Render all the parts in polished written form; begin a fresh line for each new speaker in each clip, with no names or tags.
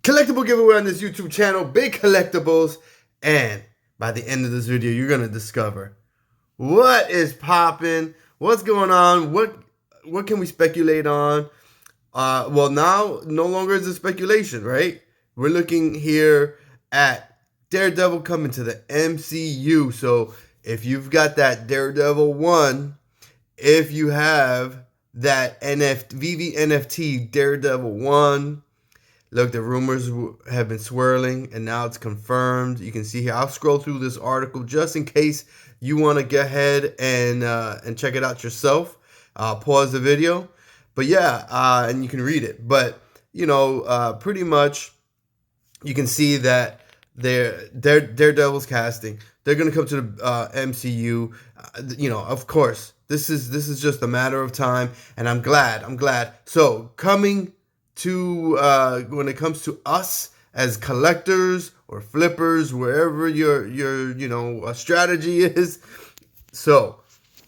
Collectible giveaway on this YouTube channel, big collectibles, and by the end of this video, you're gonna discover what is popping, what's going on, what can we speculate on. Well, now no longer is it speculation, right? We're looking here at Daredevil coming to the MCU. So if you've got that Daredevil 1, if you have that Veve NFT Daredevil 1, look, the rumors have been swirling, and now it's confirmed. You can see here. I'll scroll through this article just in case you want to go ahead and check it out yourself. Pause the video, but yeah, and you can read it. But you know, pretty much, you can see that Daredevil's casting. They're gonna come to the MCU. You know, of course, this is just a matter of time, and I'm glad. So coming to when it comes to us as collectors or flippers, wherever your strategy is. So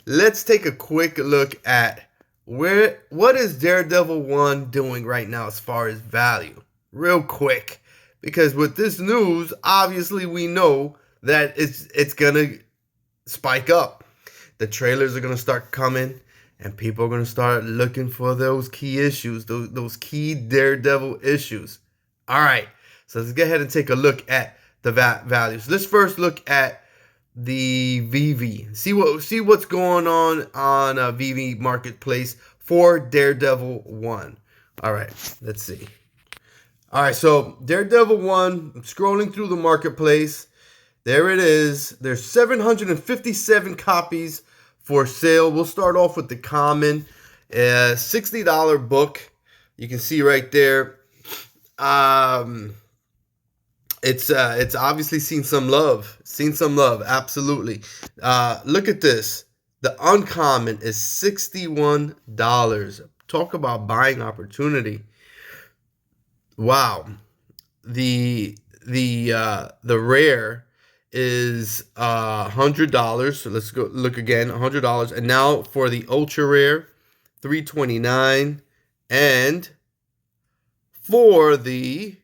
let's take a quick look at what is Daredevil 1 doing right now as far as value, real quick, because with this news, obviously we know that it's gonna spike up. The trailers are gonna start coming, and people are going to start looking for those key issues, those key Daredevil issues. All right, so let's go ahead and take a look at the values. Let's first look at the Veve. See what's going on Veve Marketplace for Daredevil 1. All right, let's see. All right, so Daredevil 1, I'm scrolling through the marketplace. There it is. There's 757 copies for sale. We'll start off with the common, $60 book. You can see right there. It's obviously seen some love. Absolutely. Look at this. The uncommon is $61. Talk about buying opportunity. Wow. The rare is $100. So let's go look again. $100. And now for the ultra rare, $329. And for the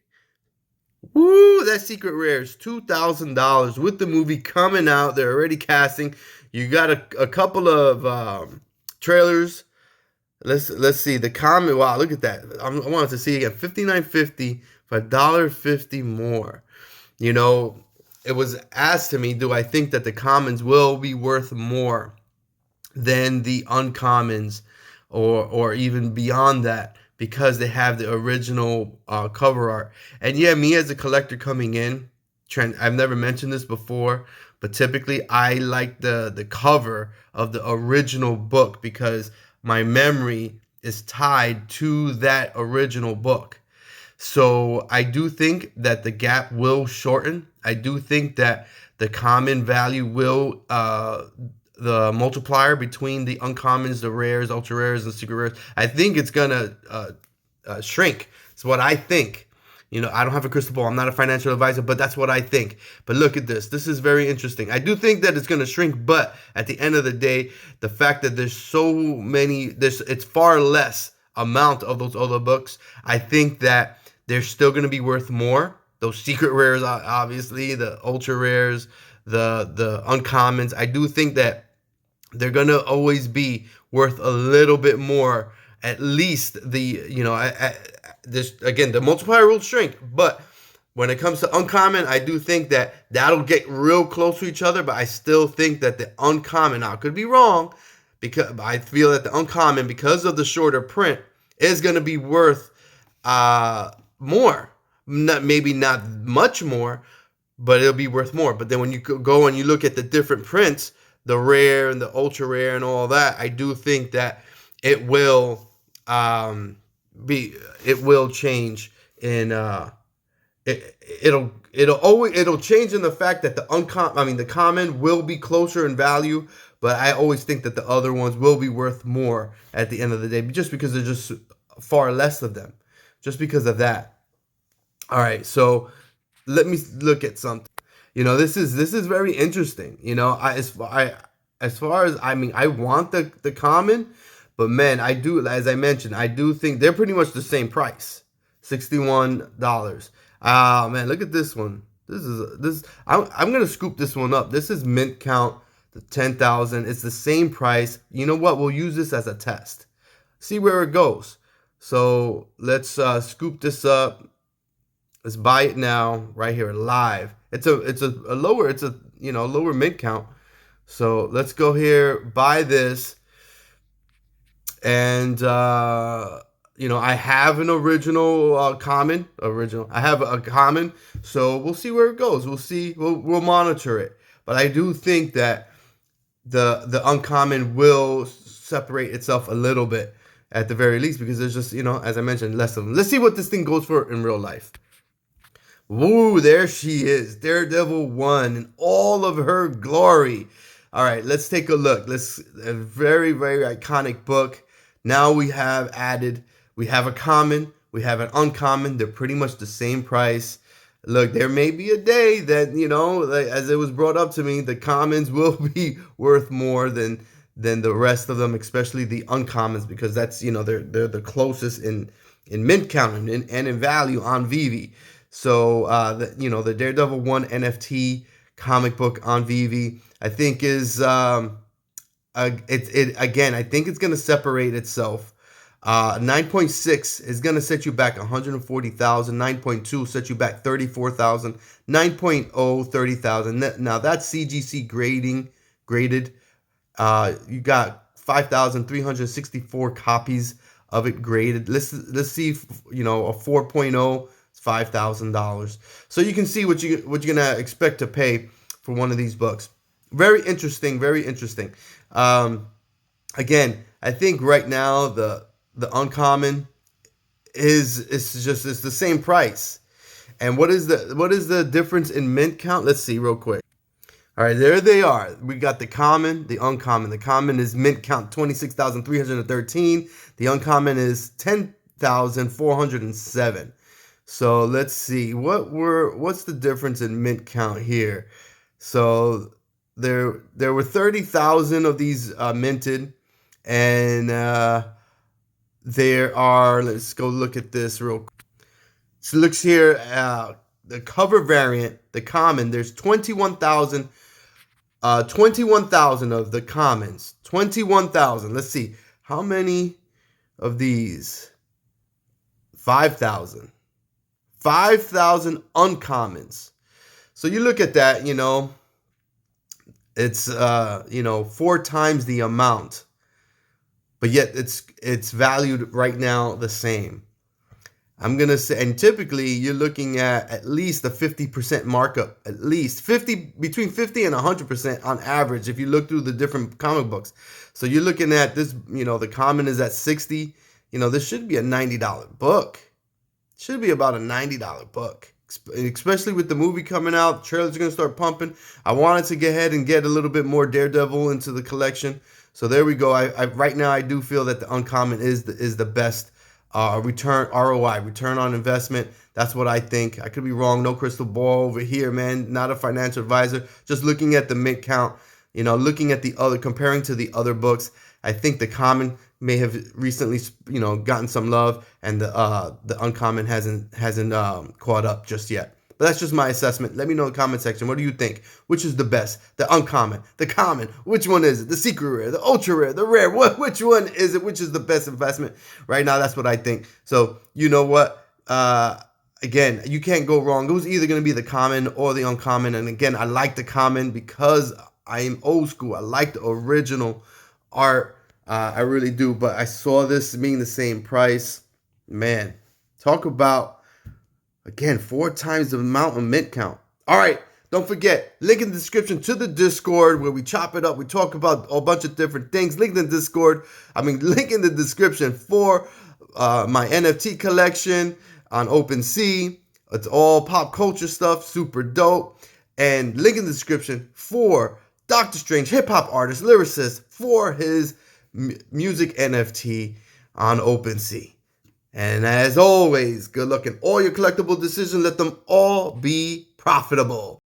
that secret rare is $2,000. With the movie coming out, they're already casting. You got a couple of trailers. Let's see the comment. Wow, look at that. I wanted to see again. $59.50 for $1.50 more. You know, it was asked to me, do I think that the commons will be worth more than the uncommons or even beyond that, because they have the original cover art? And yeah, me as a collector coming in, I've never mentioned this before, but typically I like the cover of the original book because my memory is tied to that original book. So I do think that the gap will shorten. I do think that the common value will, the multiplier between the uncommons, the rares, ultra rares, and secret rares, I think it's gonna shrink. It's what I think. You know, I don't have a crystal ball. I'm not a financial advisor, but that's what I think. But look at this. This is very interesting. I do think that it's going to shrink, but at the end of the day, the fact that there's so many, it's far less amount of those other books. I think that they're still going to be worth more. Those secret rares, obviously, the ultra rares, the uncommons. I do think that they're going to always be worth a little bit more. At least this, again, the multiplier will shrink, but when it comes to uncommon, I do think that that'll get real close to each other. But I still think that the uncommon, now I could be wrong, because I feel that the uncommon, because of the shorter print, is going to be worth more. Maybe not much more, but it'll be worth more. But then when you go and you look at the different prints, the rare and the ultra rare and all that, I do think that it will change in it'll change in the fact that the common will be closer in value, but I always think that the other ones will be worth more at the end of the day, just because there's just far less of them, just because of that. All right, so let me look at something. You know, this is very interesting. You know, as far as I want the common. But man, I do, as I mentioned, I do think they're pretty much the same price. $61. Ah, man, look at this one. I'm gonna scoop this one up. This is mint count, the 10,000. It's the same price. You know what? We'll use this as a test. See where it goes. So let's scoop this up. Let's buy it now, right here, live. It's a lower mint count. So let's go here, buy this, and I have an original common. I have a common, so we'll see where it goes. We'll see. We'll monitor it. But I do think that the uncommon will separate itself a little bit at the very least, because there's just, as I mentioned, less of them. Let's see what this thing goes for in real life. Woo, there she is, Daredevil 1 in all of her glory. All right, let's take a look. A very, very iconic book. Now we have a common, we have an uncommon. They're pretty much the same price. Look, there may be a day that, as it was brought up to me, the commons will be worth more than the rest of them, especially the uncommons, because that's, they're the closest in mint count and in value on Veve. So, the Daredevil 1 NFT comic book on Veve, I think is, again, I think it's going to separate itself. 9.6 is going to set you back 140,000. 9.2 set you back 34,000. 9.0, 30,000. Now that's CGC graded. You got 5,364 copies of it graded. Let's see, a 4.0 is $5,000. So you can see what you're gonna expect to pay for one of these books. Very interesting, very interesting. Again, I think right now the uncommon is the same price. And what is the difference in mint count? Let's see real quick. All right, there they are. We got the common, the uncommon. The common is mint count 26,313. The uncommon is 10,407. So let's see what's the difference in mint count here. So there were 30,000 of these minted, and there are. Let's go look at this real quick. So looks here. The cover variant, the common, there's 21,000 of the commons. 21,000. Let's see. How many of these? 5,000. 5,000 uncommons. So you look at that, it's 4 times the amount. But yet it's valued right now the same. I'm going to say, and typically you're looking at least a 50% markup, at least between 50 and 100% on average if you look through the different comic books. So you're looking at this, the common is at 60. This should be a $90 book. Should be about a $90 book, especially with the movie coming out. The trailers are going to start pumping. I wanted to get ahead and get a little bit more Daredevil into the collection. So there we go. I right now I do feel that the uncommon is the best return on investment. That's what I think. I could be wrong. No crystal ball over here, man. Not a financial advisor. Just looking at the mint count, looking at comparing to the other books. I think the common may have recently, gotten some love, and the uncommon hasn't caught up just yet. But that's just my assessment. Let me know in the comment section. What do you think? Which is the best? The uncommon, the common? Which one is it? The secret rare, the ultra rare, the rare? Which one is it? Which is the best investment? Right now, that's what I think. So you know what? Again, you can't go wrong. It was either going to be the common or the uncommon. And again, I like the common because I am old school. I like the original art. I really do. But I saw this being the same price. Man, talk about, again, 4 times the amount of mint count. All right, don't forget, link in the description to the Discord where we chop it up. We talk about a bunch of different things. Link in the description for my NFT collection on Opensea. It's all pop culture stuff, super dope. And link in the description for Dokta Strange, hip hop artist, lyricist, for his music NFT on Opensea. And as always, good luck in all your collectible decisions. Let them all be profitable.